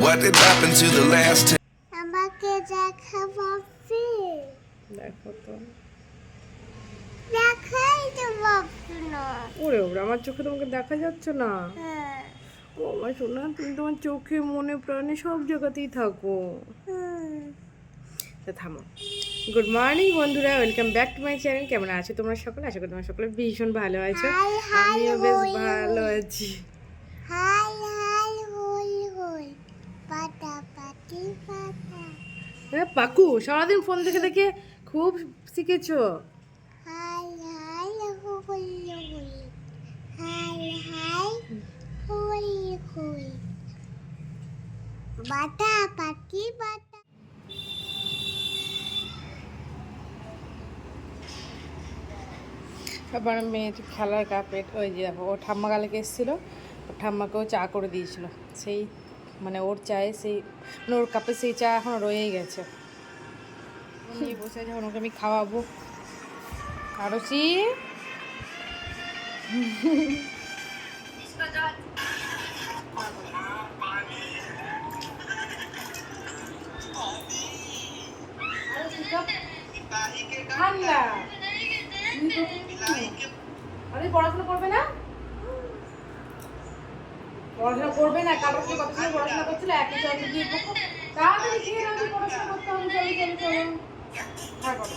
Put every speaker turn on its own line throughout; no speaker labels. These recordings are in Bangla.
What did happen to the last 10?
আমাকে দেখাবি?
দেখো তো,
দেখাই তো বাবু না।
ওরে ওরে, আমার চোখে তোমাকে দেখা যাচ্ছে না।
হ্যাঁ।
ও আমার সোনা, তুমি তোমার চোখে মনে প্রাণে সব জায়গাতেই থাকো। তা থামো। গুড মর্নিং বন্ধুরা, welcome back to my channel. কেমন আছো তোমরা সকলে? আশা করি তোমরা সকলে ভীষণ ভালো আছো। আমিও বেশ ভালো আছি।
হাই হাই হই হই, পাতা পাতি পাতা।
হ্যাঁ পাকু, সারাদিন ফোন দেখে দেখে খুব শিখেছো।
হাই হাই হই হই, হাই হাই হই হই, পাতা পাতি পাতা।
আবার মেয়ের খেলার কাপের ওই যে দেখো, ও ঠাম্মা কালকে এসেছিলো, ওর ঠাম্মাকেও চা করে দিয়েছিল। সেই মানে ওর চায়ে সেই মানে ওর কাপে সেই চা এখন রয়েই গেছে। নিয়ে বসে আছে, এখন ওকে আমি খাওয়াবো। আরসি ঠান্ডা। আরে পড়াশোনা করবে না, পড়াশোনা করবে না। কারণ কি কত সময় পড়াশোনা করছিল, একই চন্দ্র দিয়ে পড়ো। তাড়াতাড়ি খেয়ে নাও, পড়াশোনা করতে হবে। চলো চলো চলো, হ্যাঁ করো।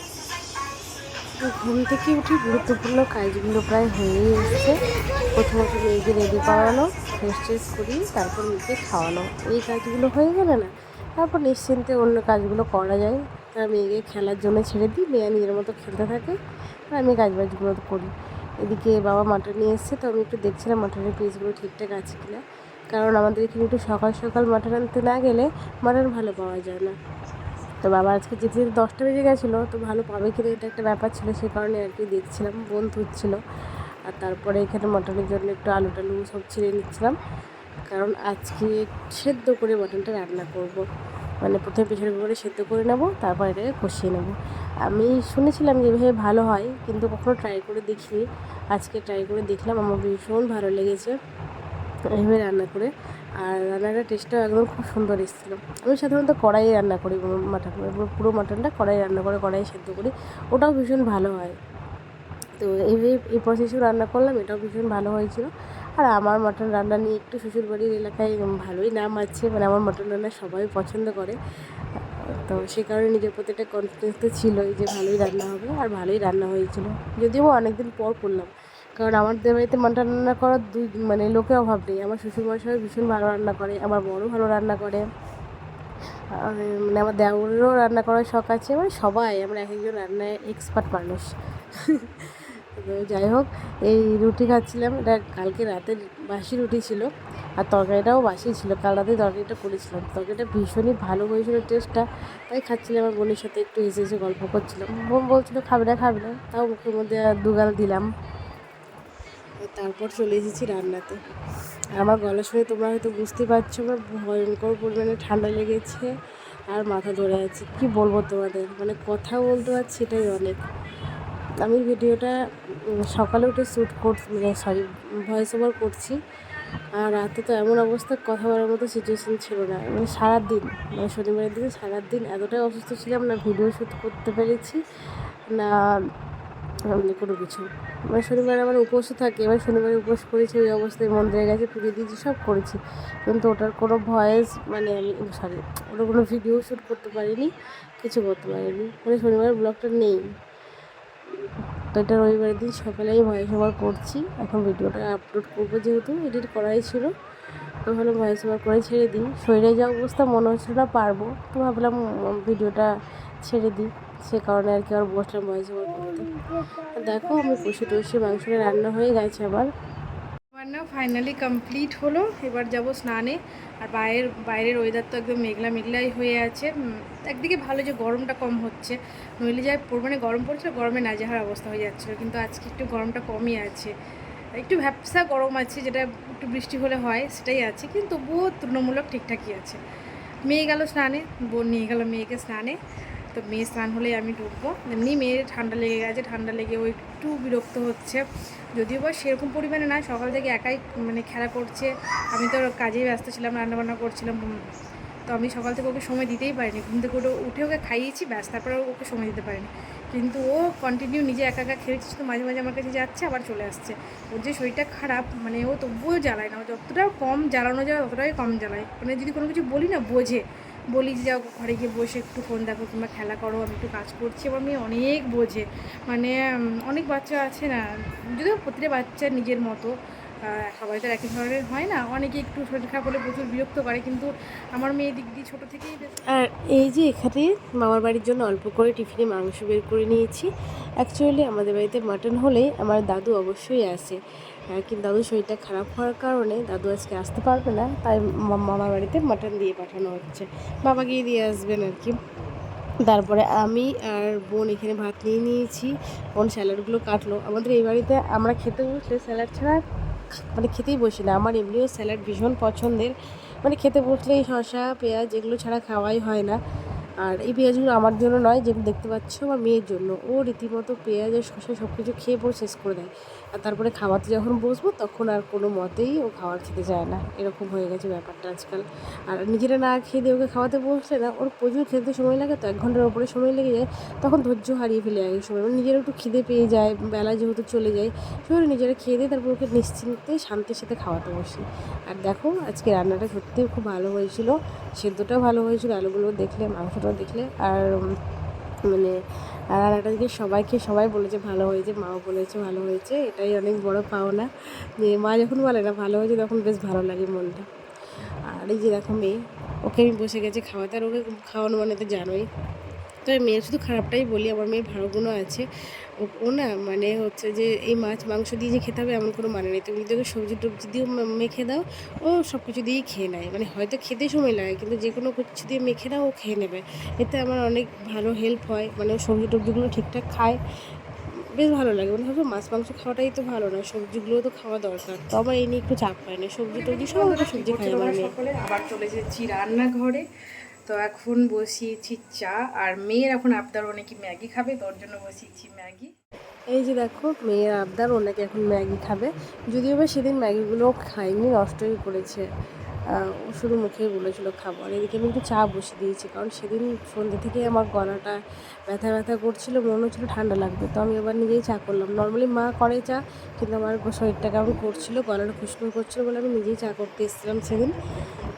ঘুম থেকে উঠে গুরুত্বপূর্ণ কাজগুলো প্রায় হয়েই এসছে। প্রথমত মেয়েকে রেডি করানো, ফ্রেশ ট্রেশ করি, তারপর মেয়েকে খাওয়ানো। এই কাজগুলো হয়ে গেলে না, তারপর নিশ্চিন্তে অন্য কাজগুলো করা যায়। তার মেয়েকে খেলার জন্য ছেড়ে দিই, মেয়ে নিজের মতো খেলতে থাকে আর আমি কাজবাজগুলো করি। এদিকে বাবা মাটন নিয়ে এসছে, তো আমি একটু দেখছিলাম মাটনের পিসগুলো ঠিকঠাক আছে কিনা। কারণ আমাদের এখানে একটু সকাল সকাল মাটন আনতে না গেলে মাটন ভালো পাওয়া যায় না। তো বাবা আজকে যেতে যেতে 10টা বেজে গেছিলো, তো ভালো পাবে কিনা এটা একটা ব্যাপার ছিল, সে কারণে আর কি দেখছিলাম, বোন ধুচ্ছিল। আর তারপরে এখানে মটনের জন্য একটু আলু টালু সব ছিঁড়ে নিচ্ছিলাম, কারণ আজকে সেদ্ধ করে মটনটা রান্না করব। মানে প্রথমে প্রেশার কুকারে সেদ্ধ করে নেব, তারপর এটাকে কষিয়ে নেব। আমি শুনেছিলাম যে এভাবে ভালো হয়, কিন্তু কখনো ট্রাই করে দেখিনি। আজকে ট্রাই করে দেখলাম, আমার ভীষণ ভালো লেগেছে এইভাবে রান্না করে। আর রান্নাটার টেস্টটাও একদম খুব সুন্দর এসেছিলো। আমি সাধারণত কড়াইয়ে রান্না করি মাটন, পুরো মাটনটা কড়াই রান্না করে কড়াইয়ে সেদ্ধ করি, ওটাও ভীষণ ভালো হয়। তো এইভাবে এই প্রসেসেও রান্না করলাম, এটাও ভীষণ ভালো হয়েছিল। আর আমার মাটন রান্না নিয়ে একটু শ্বশুরবাড়ির এলাকায় ভালোই নাম আছে, মানে আমার মাটন রান্না সবাই পছন্দ করে। তো সেই কারণে নিজের প্রতি একটা কনফিডেন্স তো ছিলই যে ভালোই রান্না হবে, আর ভালোই রান্না হয়েছিল। যদিও অনেকদিন পর করলাম, কারণ আমাদের বাড়িতে মাটন রান্না করার মানে লোকের অভাব নেই। আমার শ্বশুরমশাই ভীষণ ভালো রান্না করে, আমার বড়ও ভালো রান্না করে, মানে আমার দেওরেরও রান্না করার শখ আছে। মানে সবাই আমরা এক একজন রান্নায় এক্সপার্ট মানুষ। তো যাই হোক, এই রুটি খাচ্ছিলাম, এটা কালকে রাতের বাসি রুটি ছিল, আর তরকারিটাও বাসি ছিল। কাল রাতে তরকারিটা করেছিলাম, তরকারিটা ভীষণই ভালো হয়েছিল টেস্টটা, তাই খাচ্ছিলাম। আমার বোনের সাথে একটু হেসে হেসে গল্প করছিলাম। বোন বলছিল খাবে না খাবে না, তাও মুখের মধ্যে দুগাল দিলাম। তারপর চলে এসেছি রান্নাতে। আর আমার গলা শুনে তোমরা হয়তো বুঝতে পারছো, আমার ভয়ঙ্কর পরিমাণে ঠান্ডা লেগেছে আর মাথা ধরে আছে। কি বলবো তোমাদের, মানে কথা বলতে পারছি এটাই অনেক। আমি ভিডিওটা সকালে উঠে শ্যুট করছি, মানে সরি ভয়েস ওভার করছি, আর রাতে তো এমন অবস্থা, কথা বলার মতো সিচুয়েশান ছিল না। মানে সারাদিন, মানে শনিবারের দিনে সারাদিন এতটাই অসুস্থ ছিলাম, না ভিডিও শ্যুট করতে পেরেছি না এমনি কোনো কিছু। মানে শনিবার আমার উপোসও থাকে, এবার শনিবারে উপোস করেছি, ওই অবস্থায় মন্দিরে গেছে, পুজো দিয়েছি, সব করেছি, কিন্তু ওটার কোনো ভয়েস মানে আমি সরি ওটার কোনো ভিডিও শ্যুট করতে পারিনি, কিছু করতে পারিনি। মানে শনিবারের ব্লগটা নেই। তো এটা রবিবারের দিন সকালে আমি ভয়েস ওভার করছি, এখন ভিডিওটা আপলোড করবো, যেহেতু এডিট করাই ছিল। তো ভালো ভয়েস ওভার করে ছেড়ে দিই। শরীরে যা অবস্থা মনে হচ্ছিল না পারবো, তো ভাবলাম ভিডিওটা ছেড়ে দিই, সে কারণে আর কি আর বসলাম ভয়েস ওভার করতে। দেখো আমি কষে টষে মাংসটা রান্না হয়ে গেছে আমার রান্না ফাইনালি কমপ্লিট হলো। এবার যাব স্নানে। আর বাইরের ওয়েদার তো একদম মেঘলা মেঘলাই হয়ে আছে। একদিকে ভালো যে গরমটা কম হচ্ছে, নইলে যায় পরিমাণে গরম পড়ছিল, গরমে নাজেহাল অবস্থা হয়ে যাচ্ছিলো, কিন্তু আজকে একটু গরমটা কমই আছে। একটু ভ্যাপসা গরম আছে, যেটা একটু বৃষ্টি হলে হয় সেটাই আছে, কিন্তু তবুও তুলনামূলক ঠিকঠাকই আছে। মেয়ে গেল স্নানে, বোন নিয়ে গেল মেয়েকে স্নানে। তো মেয়ে স্নান হলেই আমি ঢুকবো। এমনি মেয়ের ঠান্ডা লেগে গেছে, ঠান্ডা লেগে ও একটু বিরক্ত হচ্ছে, যদিও বা সেরকম পরিমাণে না, সকাল থেকে একাই মানে খেলা করছে। আমি তো কাজেই ব্যস্ত ছিলাম, রান্নাবান্না করছিলাম, তো আমি সকাল থেকে ওকে সময় দিতেই পারিনি। ঘুম থেকে উঠে ওকে খাইয়েছি ব্যাস, তারপরে ওকে সময় দিতে পারিনি। কিন্তু ও কন্টিনিউ নিজে একা একা খেলছে, তো মাঝে মাঝে আমার কাছে যাচ্ছে আবার চলে আসছে। ওর যে শরীরটা খারাপ, মানে ও তবুও জ্বালায় না, ও যতটা কম জ্বালানো যায় ততটাই কম জ্বালায়। মানে যদি কোনো কিছু বলি না বোঝে, বলি যে যাও ঘরে গিয়ে বসে একটু ফোন দেখো কিংবা খেলা করো, আমি একটু কাজ করছি, আমার মেয়ে অনেক বোঝে। মানে অনেক বাচ্চা আছে না, যদিও প্রতিটা বাচ্চা নিজের মতো, সবাই তো একই ধরনের হয় না, অনেকে একটু শরীর খারাপ হলে প্রচুর বিরক্ত করে, কিন্তু আমার মেয়ে দিক দিয়ে ছোটো থেকেই
আর এই যে এখানে মামার বাড়ির জন্য অল্প করে টিফিনে মাংস বের করে নিয়েছি। অ্যাকচুয়ালি আমাদের বাড়িতে মাটন হলে আমার দাদু অবশ্যই আসে, কিন্তু দাদুর শরীরটা খারাপ হওয়ার কারণে দাদু আজকে আসতে পারবে না, তাই মামার বাড়িতে মাটন দিয়ে পাঠানো হচ্ছে। বাবা গিয়ে দিয়ে আসবেন আর কি। তারপরে আমি আর বোন এখানে ভাত নিয়ে নিয়েছি, বোন স্যালাডগুলো কাটলো। আমাদের এই বাড়িতে আমরা খেতে বসলে স্যালাড ছাড়া মানে খেতেই বসি না। আমার এমনিও স্যালাড ভীষণ পছন্দের, মানে খেতে বসলে এই শসা পেঁয়াজ এগুলো ছাড়া খাওয়াই হয় না। আর এই পেঁয়াজগুলো আমার জন্য নয়, যেগুলো দেখতে পাচ্ছ আমার মেয়ের জন্য। ও রীতিমতো পেঁয়াজ আর শসা সব কিছু খেয়ে পর শেষ করে দেয়, আর তারপরে খাওয়াতে যখন বসবো তখন আর কোনো মতেই ও খাওয়ার খেতে চায় না। এরকম হয়ে গেছে ব্যাপারটা আজকাল। আর নিজেরা না খেয়ে দিয়ে ওকে খাওয়াতে বসলে না, ওর প্রচুর খেতে সময় লাগে, তো 1 ঘন্টার ওপরে সময় লেগে যায়, তখন ধৈর্য হারিয়ে ফেলে এক সময়। মানে নিজেরা একটু খিদে পেয়ে যায়, বেলা যেহেতু চলে যায়, সেগুলো নিজেরা খেয়ে দিয়ে তারপর ওকে নিশ্চিন্তে শান্তির সাথে খাওয়াতে বসি। আর দেখো আজকে রান্নাটা সত্যিই খুব ভালো হয়েছিল, সেদ্ধটাও ভালো হয়েছিল, আলুগুলো দেখলে, মাংসটাও দেখলে। আর মানে রান্নাটা দিকে সবাই বলেছে ভালো হয়েছে, মাও বলেছে ভালো হয়েছে, এটাই অনেক বড় পাওনা যে মা যখন বলে না ভালো হয়েছে তখন বেশ ভালো লাগে মনটা। আর এই যে দেখো মেয়ে, ওকে আমি বসে গেছি খাওয়াতে, আর ওকে খাওয়ানো মানে তো জানোই। তো মেয়ের শুধু খারাপটাই বলি, আমার মেয়ের ভালো গুণও আছে। ও না মানে হচ্ছে যে এই মাছ মাংস দিয়ে যে খেতে হবে এমন কোনো মানে নেই। তুমি যদি ওকে সবজি টবজি দিয়েও মেখে দাও, ও সব কিছু দিয়েই খেয়ে নেয়। মানে হয়তো খেতে সময় লাগে, কিন্তু যে কোনো কিছু দিয়ে মেখে দাও ও খেয়ে নেবে। এতে আমার অনেক ভালো হেল্প হয়, মানে ও সবজি টবজিগুলো ঠিকঠাক খায়, বেশ ভালো লাগে। মানে ভাবো মাছ মাংস খাওয়াটাই তো ভালো না, সবজিগুলোও তো খাওয়া দরকার। তো আমার এই নিয়ে একটু চাপ পায় না, সবজি টবজি সব সবজি খাই আমার মেয়ে।
সকলে আবার চলে এসেছি রান্নাঘরে। তো এখন বসিয়েছি চা, আর মেয়ের এখন আবদার ও নাকি ম্যাগি খাবে, তোর জন্য বসিয়েছি ম্যাগি।
এই যে দেখো মেয়ের আবদার, ওনাকে এখন ম্যাগি খাবে। যদিও বা সেদিন ম্যাগিগুলো খাইনি, নষ্টই করেছে, ও শুধু মুখেই বলেছিল খাবো। আর এদিকে আমি একটু চা বসিয়ে দিয়েছি, কারণ সেদিন সন্ধ্যে থেকে আমার গলাটা ব্যথা ব্যথা করছিলো, মনে হচ্ছিল ঠান্ডা লাগবে। তো আমি এবার নিজেই চা করলাম। নর্মালি মা করে চা, কিন্তু আমার শরীরটা কেমন করছিলো, গলাটা খুশখুশ করছিলো বলে আমি নিজেই চা করতে এসেছিলাম সেদিন।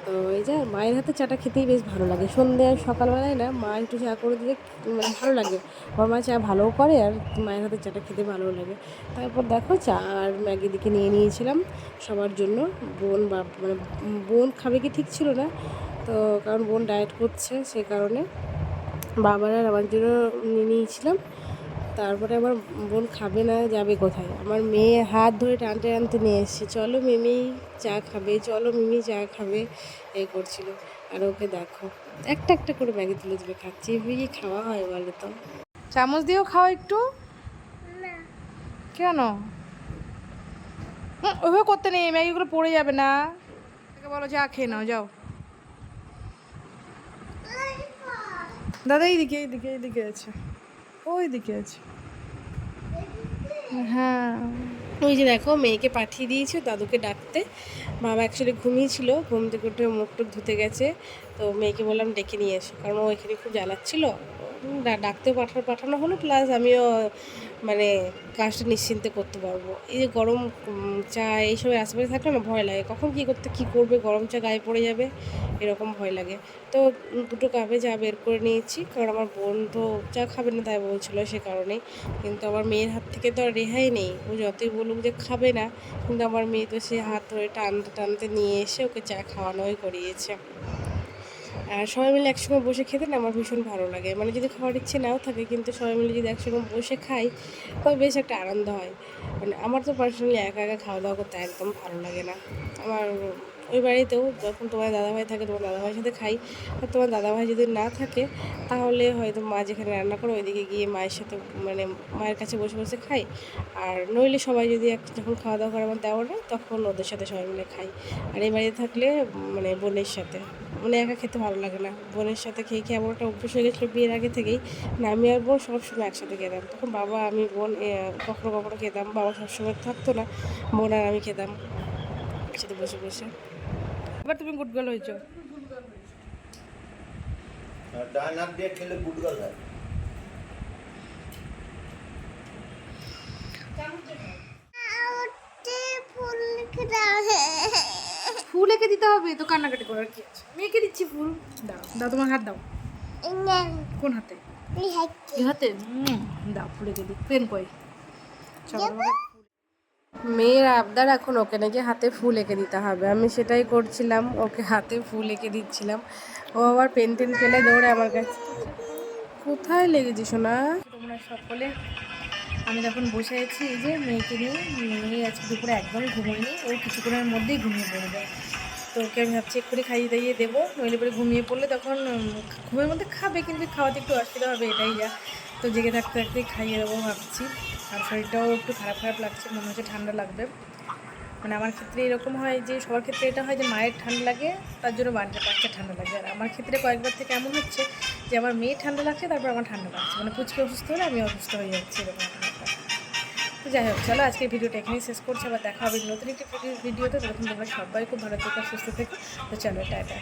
তো এই যে মায়ের হাতে চাটা খেতেই বেশ ভালো লাগে। সন্ধ্যে আর সকালবেলায় না মা একটু চা করে দিলে মানে ভালো লাগে। আমার মা চা ভালোও করে, আর মায়ের হাতে চাটা খেতে ভালোও লাগে। তারপর দেখো চা আর ম্যাগি দিকে নিয়ে নিয়েছিলাম সবার জন্য। মানে বোন খাবে কি ঠিক ছিল না, তো কারণ বোন ডায়েট করছে সে কারণে বাবার আর আমার জন্য নিয়ে নিয়েছিলাম। তারপরে আমার বোন খাবে না, যাবে কোথায়, আমার মেয়ে হাত ধরে টানতে টানতে নিয়ে এসছে, চলো মিমি চা খাবে, চলো মিমি চা খাবে, এই করছিল। আর ওকে দেখো একটা একটা করে ম্যাগি তুলে তুলে খাচ্ছি, এভাবে কি খাওয়া হয় বলো তো?
চামচ দিয়েও খাও একটু। কেন ওইভাবে করতে নেই, ম্যাগিগুলো পড়ে যাবে না। তাকে বলো যা খেয়ে নাও যাও। দাদা এইদিকে এইদিকে এইদিকে আছে, ওই দিকে আছে। হ্যাঁ
ওই যে দেখো মেয়েকে পাঠিয়ে দিয়েছে দাদুকে ডাকতে। বাবা অ্যাকচুয়ালি ঘুমিয়েছিল, ঘুম থেকে উঠে মুখ টুক ধুতে গেছে, তো মেয়েকে বললাম ডেকে নিয়ে এসো, কারণ ও এখানে খুব জ্বালাচ্ছিল। ডাকতেও পাঠানো হলো, প্লাস আমিও মানে কাজটা নিশ্চিন্তে করতে পারবো। এই যে গরম চা এইসব আশেপাশে থাকলে না ভয় লাগে, কখন কী করবে, গরম চা গায়ে পড়ে যাবে, এরকম ভয় লাগে। তো 2টো কাপে চা বের করে নিয়েছি, কারণ আমার বোন তো চা খাবে না তাই বলছিলো, সে কারণেই। কিন্তু আমার মেয়ের হাত থেকে তো আর রেহাই নেই, ও যতই বলুক যে খাবে না, কিন্তু আমার মেয়ে তো সে হাত ধরে টানতে টানতে নিয়ে এসে ওকে চা খাওয়ানোই করিয়েছে। আর সবাই মিলে একসঙ্গে বসে খেতে না আমার ভীষণ ভালো লাগে। মানে যদি খাওয়ার ইচ্ছে নাও থাকে, কিন্তু সবাই মিলে যদি একসঙ্গে বসে খাই তবে বেশ একটা আনন্দ হয়। মানে আমার তো পার্সোনালি একা একা খাওয়া দাওয়া করতে একদম ভালো লাগে না। আমার ওই বাড়িতেও যখন তোমার দাদাভাই থাকে তোমার দাদাভাইয়ের সাথে খাই, আর তোমার দাদাভাই যদি না থাকে তাহলে হয়তো মা যেখানে রান্না করে ওইদিকে গিয়ে মায়ের সাথে মানে মায়ের কাছে বসে বসে খাই। আর নইলে সবাই যদি যখন খাওয়া দাওয়া করে আমার দেওয়ার তখন ওদের সাথে সবাই মিলে খাই। আর এই বাড়িতে থাকলে মানে বোনের সাথে, মানে একা খেতে ভালো লাগে না, বোনের সাথে খেয়ে খেয়ে এমন একটা অভ্যাস হয়ে গেছিলো বিয়ের আগে থেকেই। না আমি আর বোন সবসময় একসাথে খেতাম, তখন বাবা আমি বোন কখনো কখনো খেতাম, বাবা সবসময় থাকতো না, বোন আর আমি খেতাম একসাথে বসে বসে।
এবার তুমি গুড গার্ল হয়েছো।
ডান হাত দিয়ে খেলে গুটগাল হয়।
উঠে ফুল দাও।
ফুল এঁকে দিতে হবে তো, কান্নাকাটি করার কি আছে? মেয়েকে দিচ্ছি ফুল। দাও দাও, তোমার হাত দাও। কোন হাতে? এই হাতে? দাও ফুল এঁকে দিই। পেন কই? চলো আমাকে
মেয়ের আবদার এখন ওকে নাকি হাতে ফুল এঁকে দিতে হবে, আমি সেটাই করছিলাম, ওকে হাতে ফুল এঁকে দিচ্ছিলাম। ও আবার পেন টেন ফেলে দৌড়ে আমার কাছে। কোথায় লেগেছে সোনা?
তোমরা সকলে, আমি যখন বসে আছি এই যে মেয়েকে নিয়ে, মেয়ে আজকে দুপুরে একদমই ঘুমোয়নি, ও কিছুক্ষণের মধ্যেই ঘুমিয়ে পড়বে। তো ওকে আমি ভাবছি এক্ষুনি খাইয়ে দাইয়ে দেবো, নইলে পরে ঘুমিয়ে পড়লে তখন ঘুমের মধ্যে খাবে, কিন্তু খাওয়াতে একটু অসুবিধা হবে, এটাই যা। তো জেগে থাকতে থাকতেই খাইয়ে দেবো ভাবছি। আর শরীরটাও একটু খারাপ খারাপ লাগছে, মনে হচ্ছে ঠান্ডা লাগবে। মানে আমার ক্ষেত্রে এরকম হয় যে সবার ক্ষেত্রে এটা হয় যে মায়ের ঠান্ডা লাগে তার জন্য বাচ্চা ঠান্ডা লাগে, আর আমার ক্ষেত্রে কয়েকবার থেকে এমন হচ্ছে যে আমার মেয়ে ঠান্ডা লাগছে তারপর আমার ঠান্ডা লাগছে, মানে পুচকে অসুস্থ হলে আমি অসুস্থ হয়ে যাচ্ছি, এরকম একটা ব্যাপার। তো যাই হোক, চলো আজকের ভিডিওটা এখানেই শেষ করছি, আবার দেখা হবে নতুন একটি ভিডিওতে। তখন তোমরা সবাই খুব ভালো থেকো, সুস্থ থেকো। তো চলো টাটা।